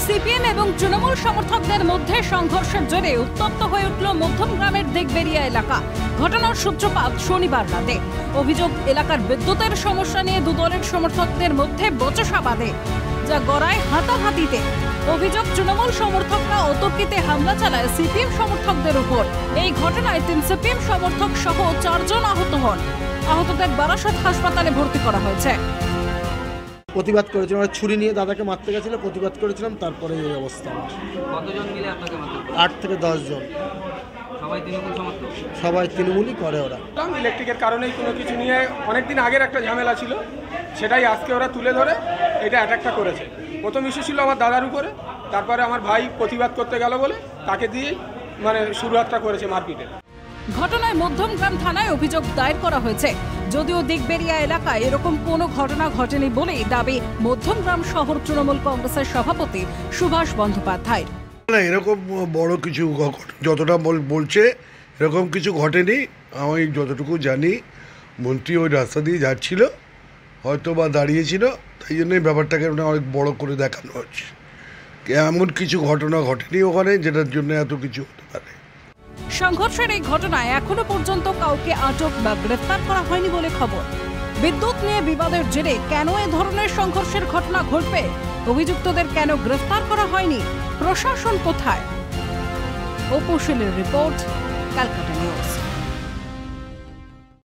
CPM এবং তৃণমূল সমর্থকদের মধ্যে সংঘর্ষের জেরে উত্তপ্ত হয়ে উঠল মধ্যমগ্রামের দিগবেরিয়া এলাকা। ঘটনার সূত্রপাত শনিবার রাতে। অভিযোগ, এলাকার বিদ্যুতের সমস্যা নিয়ে দুদলের সমর্থকদের মধ্যে বচসা বাধে, যা গড়ায় হাতাহাতিতে। অভিযোগ, তৃণমূল সমর্থকরা অতর্কিতে হামলা চালায় সিপিএম সমর্থকদের উপর। এই ঘটনায় 3 সিপিএম সমর্থক সহ 4 জন আহত হন। আহতদের বারাসত হাসপাতালে ভর্তি করা হয়েছে। প্রতিবাদ করেছিলাম, ছুরি নিয়ে দাদাকে মারতে গেছিল, প্রতিবাদ করেছিলাম, তারপরে এই অবস্থা। কতজন মিলে আপনাকে মারতে? 8 থেকে 10 জন। সবাই তৃণমূল সমর্থক? সবাই তৃণমূলই করে ওরা। ইলেকট্রিকের কারণেই কোনো কিছু নিয়ে অনেকদিন আগের একটা ঝামেলা ছিল, সেটাই আজকে ওরা তুলে ধরে এটা অ্যাটাকটা করেছে। প্রথম ইস্যু ছিল আমার দাদার উপরে, তারপরে আমার ভাই প্রতিবাদ করতে গেল বলে তাকে দিয়েই শুরুয়াতটা করেছে মারপিটের। ঘটনায় মধ্যমগ্রাম থানায় অভিযোগ দায়ের করা হয়েছে। যদিও দিগবেরিয়া এলাকায় এরকম কোনো ঘটনা ঘটেনি বলেই দাবি মধ্যমগ্রাম শহর তৃণমূল কংগ্রেসের সভাপতি সুভাষ বন্দ্যোপাধ্যায়। না, এরকম বড় কিছু যতটা বলছে এরকম কিছু ঘটেনি। আমি যতটুকু জানি মন্ত্রী ওই রাস্তা দিয়ে যাচ্ছিল, হয়তো বা দাঁড়িয়েছিল, তাই জন্যই ব্যাপারটাকে অনেক বড় করে দেখানো হচ্ছে। এমন কিছু ঘটনা ঘটেনি ওখানে যেটার জন্য এত কিছু হতে পারে। সংঘর্ষের এই ঘটনায় এখনো পর্যন্ত কাউকে আটক বা গ্রেফতার করা হয়নি বলে খবর। বিদ্যুৎ নিয়ে বিবাদের জেরে কেন এ ধরনের সংঘর্ষের ঘটনা ঘটবে? অভিযুক্তদের কেন গ্রেফতার করা হয়নি? প্রশাসন কোথায়? অপু শীলের রিপোর্ট, ক্যালকাটা নিউজ।